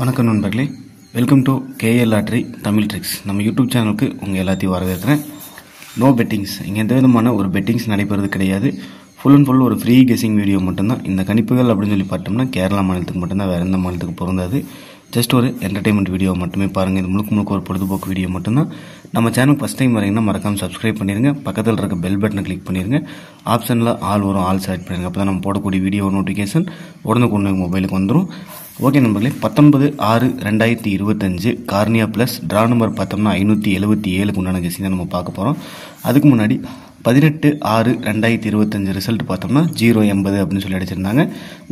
வணக்கம் நண்பர்களே, welcome to KL lottery Tamil tricks. நம்ம யூடியூப் சேனலுக்கு உங்கள் எல்லாத்தையும் வரவேற்கிறேன். நோ பெட்டிங்ஸ், இங்கே எந்த விதமான ஒரு பெட்டிங்ஸ் நடைபெறது கிடையாது. ஃபுல் அண்ட் ஃபுல் ஒரு ஃப்ரீ கெஸிங் வீடியோ மட்டும்தான். இந்த கணிப்புகள் அப்படின்னு சொல்லி பார்த்தோம்னா கேரளா மாநிலத்துக்கு மட்டும்தான், வேறு எந்த மாநிலத்துக்கு பொருந்தாது. ஜஸ்ட் ஒரு என்டர்டைன்மெண்ட் வீடியோ மட்டுமே பாருங்கள். இது முழுக்க ஒரு பொழுதுபோக்கு வீடியோ மட்டும்தான். நம்ம சேனலுக்கு ஃபஸ்ட் டைம் வரீங்கன்னா மறக்காமல் சப்ஸ்கிரைப் பண்ணிடுங்க. பக்கத்தில் இருக்க பெல் பட்டனை கிளிக் பண்ணிடுங்க. ஆப்ஷனில் ஆல் வரும், ஆல் செலக்ட் பண்ணிடுங்க. அப்போ தான் நம்ம போடக்கூடிய வீடியோ நோட்டிஃபிகேஷன் உடனுக்குடனே மொபைலுக்கு வந்துடும். ஓகே நண்பர்களே, 19/6/2025 கார்னியா ப்ளஸ் ட்ரா நம்பர் பார்த்தோம்னா 577க்கு உண்டான கெஸிங் தான் நம்ம பார்க்க போகிறோம். அதுக்கு முன்னாடி 18/6/2025 ரிசல்ட் பார்த்தோம்னா 080 அப்படின்னு சொல்லி அடிச்சிருந்தாங்க.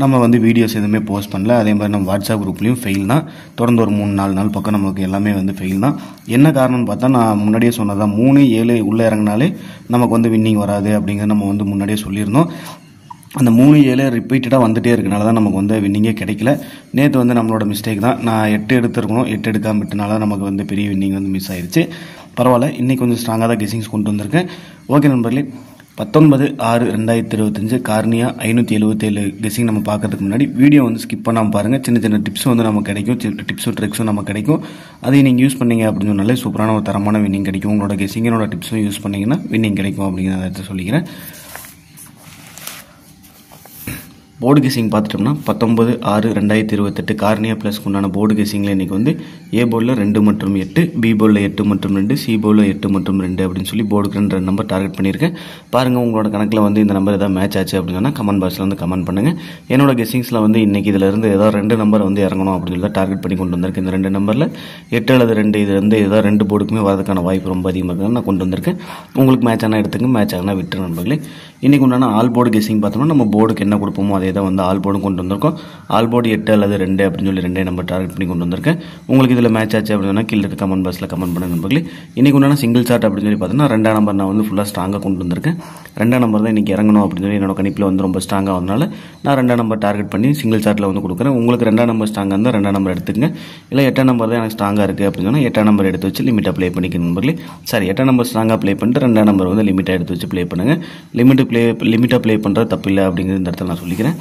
நம்ம வீடியோஸ் எதுவுமே போஸ்ட் பண்ணல. அதே மாதிரி நம்ம வாட்ஸ்அப் குரூப்லேயும் ஃபெயில் தான். தொடர்ந்து ஒரு 3-4 நாள் பக்கம் நமக்கு எல்லாமே ஃபெயில் தான். என்ன காரணம்னு பார்த்தா, நான் முன்னாடியே சொன்னதான் 3-7 உள்ளே இறங்கினாலே நமக்கு வின்னிங் வராது அப்படிங்கிறத நம்ம முன்னாடியே சொல்லியிருந்தோம். அந்த 3-7 ரிப்பீட்டடாக வந்துகிட்டே இருக்கனால தான் நமக்கு வின்னிங்கே கிடைக்கல. நேற்று நம்மளோட மிஸ்டேக் தான். நான் 8 எடுத்துருக்கணும், 8 எடுக்காமல் விட்டனால நமக்கு பெரிய வின்னிங் மிஸ் ஆயிடுச்சு. பரவாயில்ல, இன்றைக்கி கொஞ்சம் ஸ்ட்ராங்காக தான் கெஸிங்ஸ் கொண்டு வந்திருக்கேன். ஓகே நண்பர்களே, 19/6/2025 கார்னியா 577 கெஸிங் நம்ம பார்க்கறதுக்கு முன்னாடி வீடியோ ஸ்கிப் பண்ணாமல் பாருங்கள். சின்ன சின்ன டிப்ஸ் நமக்கு கிடைக்கும், டிப்ஸும் ட்ரிக்ஸும் நமக்கு கிடைக்கும். அதை நீங்கள் யூஸ் பண்ணீங்க அப்படின்னு சொன்னாலே சூப்பரான ஒரு தரமான வின்னிங் கிடைக்கும். உங்களோட கெஸிங்கனோட டிப்ஸும் யூஸ் பண்ணிங்கன்னா வின்னிங் கிடைக்கும் அப்படிங்கிறத சொல்லிக்கிறேன். போர்டு கெஸிங் பார்த்துட்டோம்னா 19/6/2028 கார்னியா ப்ளஸ்க்கு உண்டான போர்டு கெஸிங்கில் இன்றைக்கி ஏ போர்டில் 2 மற்றும் 8, பி போர்டில் 8 மற்றும் 2, சி போர்டில் 8 மற்றும் 2 அப்படின்னு சொல்லி போர்டுக்கு 2 நம்பர் டார்கெட் பண்ணியிருக்கேன். பாருங்கள், உங்களோட கணக்கில் இந்த நம்பர் ஏதாவது மேட்ச் ஆச்சு அப்படின்னா கமெண்ட் பாக்ஸில் கமெண்ட் பண்ணுங்கள். என்னோட கெஸிங்ஸில் இன்றைக்கி இதில் இருந்து ஏதாவது 2 நம்பர் இறங்கணும் அப்படின்னு சொல்லி டார்கெட் பண்ணி கொண்டு வந்திருக்கேன். இந்த 2 நம்பரில் 8 அல்லது 2 இது ஏதாவது 2 போர்டுக்குமே வரதுக்கான வாய்ப்பு ரொம்ப அதிகமாக இருக்குதுன்னு நான் கொண்டு வந்திருக்கேன். உங்களுக்கு மேட்ச் ஆனால் எடுத்துங்க, மேட்ச் ஆனால் விட்டுரு நண்பர்களே. இன்றைக்கி உண்டான ஆல் போர்டு கெஸிங் பார்த்தோம்னா நம்ம போர்டுக்கு என்ன கொடுப்போமோ அதே தான் ஆல் போர்டும் கொண்டு வந்திருக்கோம். ஆல் போர்டு 8 அல்லது 2 அப்படின்னு சொல்லி 2 நம்பர் டார்கெட் பண்ணி கொண்டு வந்திருக்கேன். உங்களுக்கு இதில் மேட்ச் ஆச்சு அப்படின்னா கீழே இருக்க கமெண்ட் பாக்ஸில் கமெண்ட் பண்ண நண்பர்களே. இன்றைக்கி உண்டான சிங்கிள் சார்ட் அப்படின்னு சொல்லி பார்த்தோம்னா 2ஆம் நம்பர் நான் ஃபுல்லாக ஸ்ட்ராங்காக கொண்டு வந்திருக்கேன். 2ஆம் நம்பர் தான் இன்றைக்கி இறங்கணும் அப்படின்னு சொல்லி என்னோட கணிப்பில் ரொம்ப ஸ்ட்ராங்காக வந்தனால நான் 2ஆம் நம்பர் டார்கெட் பண்ணி சிங்கிள் சார்ட்டில் கொடுக்குறேன். உங்களுக்கு 2ஆம் நம்பர் ஸ்ட்ராங்காக இருந்தால் 2ஆம் நம்பர் எடுத்துக்கங்க. இல்லை 8ஆம் நம்பர் தான் எனக்கு ஸ்ட்ராங்காக இருக்குது அப்படின்னு சொன்னால் 8ஆம் நம்பர் எடுத்து வச்சு லிமிட்டாக ப்ளே பண்ணிக்க நண்பர்களே. சரி, 8ஆம் நம்பர் ஸ்ட்ராங்காக ப்ளே பண்ணிட்டு 2ஆம் நம்பர் லிமிட்டாக எடுத்து வச்சு ப்ளே பண்ணுங்கள். லிமிட்டாக ப்ளே பண்ணுறது தப்பு இல்லை அப்படிங்கிறது இந்த இடத்துல நான் சொல்லிக்கிறேன்.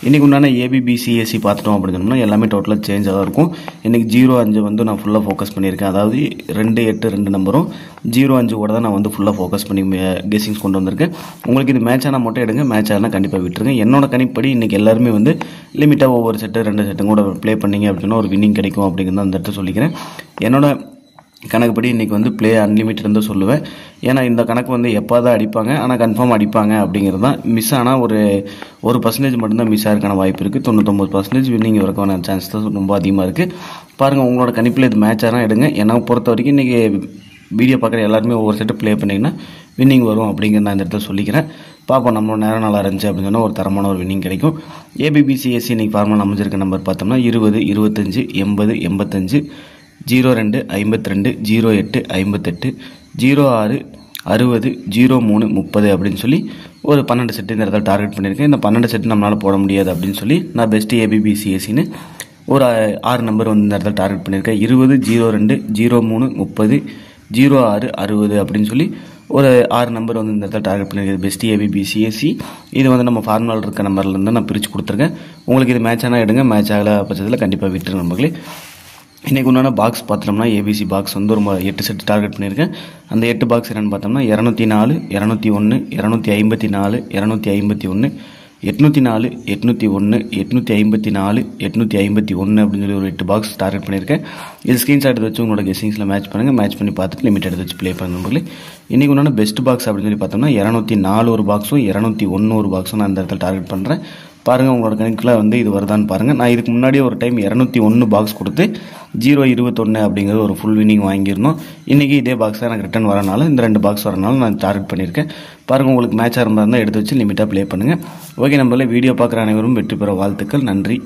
இன்றைக்கி உண்டான ஏபிபிசிஎஸ்சி பார்த்துட்டோம் அப்படின்னு சொன்னோம்னா எல்லாமே டோட்டலாக சேஞ்சாக தான் இருக்கும். இன்றைக்கி 0-5 நான் ஃபுல்லாக ஃபோக்கஸ் பண்ணியிருக்கேன். அதாவது 2-8 2 நம்பரும் 0-5 கூட தான் நான் ஃபுல்லாக ஃபோக்கஸ் பண்ணி கெஸிங்ஸ் கொண்டு வந்திருக்கேன். உங்களுக்கு இது மேட்ச் ஆனால் மட்டும் எடுங்க, மேட்ச் ஆனால் கண்டிப்பாக விட்டுருங்க. என்னோட கணிப்படி இன்றைக்கி எல்லாருமே லிமிட்டாக ஒவ்வொரு செட்டு 2 செட்டும் கூட ப்ளே பண்ணிங்க அப்படின்னா ஒரு வின்னிங் கிடைக்கும் அப்படிங்கிறது அந்த இடத்துல சொல்லிக்கிறேன். என்னோட கணக்குப்படி இன்றைக்கி ப்ளே அன்லிமிட்டட் தான் சொல்லுவேன். ஏன்னா இந்த கணக்கு எப்போ தான் அடிப்பாங்க, ஆனால் கன்ஃபார்ம் அடிப்பாங்க அப்படிங்கிறது தான். மிஸ் ஆனால் ஒரு 1% மட்டும்தான் மிஸ் ஆகிறதுக்கான வாய்ப்பு இருக்குது. 99% வின்னிங் வரக்கான சான்ஸ் தான் ரொம்ப அதிகமாக இருக்குது. பாருங்கள், உங்களோட கணிப்பில் இது மேட்ச் ஆனால் எடுங்க. என்னை பொறுத்த வரைக்கும் இன்றைக்கி வீடியோ பார்க்குற எல்லாருமே ஒவ்வொரு செட்டு ப்ளே பண்ணிங்கன்னா வின்னிங் வரும் அப்படிங்கிறது நான் இந்த இடத்துல சொல்லிக்கிறேன். பார்ப்போம், நம்ம நேரம் நல்லா இருந்துச்சு அப்படின்னு சொன்னால் ஒரு தரமான ஒரு வின்னிங் கிடைக்கும். ஏபிபிசிஎஸ்சி இன்றைக்கி ஃபார்முலா அமைஞ்சிருக்க நம்பர் பார்த்தோம்னா 20 25 80 85 02 52 08 58 06 60 03 30 அப்படின்னு சொல்லி ஒரு 12 செட்டு இந்த இடத்துல டார்கெட் பண்ணியிருக்கேன். இந்த 12 செட்டு நம்மளால் போட முடியாது அப்படின்னு சொல்லி நான் பெஸ்ட்டு ஏபிபிசிஎஸ்சின்னு ஒரு 6 நம்பர் இந்த இடத்துல டார்கெட் பண்ணியிருக்கேன். 20 02 03 30 06 60 அப்படின்னு சொல்லி ஒரு 6 நம்பர் இந்த இடத்துல டார்கெட் பண்ணியிருக்கேன். பெஸ்ட்டு ஏபிபிசிஎஸ்சி இது நம்ம ஃபார்முலாவில் இருக்க நம்பர்லேருந்து நான் பிரித்து கொடுத்துருக்கேன். உங்களுக்கு இது மேட்ச் ஆனால் எடுங்க, மேட்ச் ஆகல பட்சத்தில் கண்டிப்பாக விட்டுரு நம்பர்களே. இன்றைக்கி உண்டான பாக்ஸ் பார்த்தோம்னா ஏபிசி பாக்ஸ் ரொம்ப 8 செட்டு டார்கெட் பண்ணியிருக்கேன். அந்த 8 பாக்ஸ் என்னென்னு பார்த்தோம்னா 204 201 254 251 804 801 854 851 அப்படின்னு சொல்லி ஒரு 8 பாக்ஸ் டார்கெட் பண்ணியிருக்கேன். இது ஸ்க்ரீன்ஷாட் எடுத்து வச்சு உங்களோட கெஸிங்ஸில் மேட்ச் பண்ணுங்கள். மேட்ச் பண்ணி பார்த்துட்டு லிமிட் எடுத்து வச்சு ப்ளே பண்ணுங்களே. இன்றைக்கி உண்டான பெஸ்ட் பாக்ஸ் அப்படின்னு சொல்லி பார்த்தோம்னா 204 ஒரு பாக்ஸும் 201 ஒரு பாக்ஸும் நான் அந்த இடத்துல டார்கெட் பண்ணுறேன். பாருங்கள், உங்களோட கணக்கில் இது வருதான்னு பாருங்கள். நான் இதுக்கு முன்னாடியே ஒரு டைம் 201 பாக்ஸ் கொடுத்து 0-21 அப்படிங்கிறது ஒரு ஃபுல் வின்னிங் வாங்கியிருந்தோம். இன்றைக்கி இதே பாக்ஸாக எனக்கு ரிட்டன் வரனால இந்த 2 பாக்ஸ் வரனால நான் டார்கெட் பண்ணியிருக்கேன். பாருங்கள், உங்களுக்கு மேட்சாக இருந்தால் எடுத்து வச்சு லிமிட்டாக ப்ளே பண்ணுங்கள். ஓகே, நம்மளால வீடியோ பார்க்குற அனைவரும் வெற்றி பெற வாழ்த்துக்கள். நன்றி.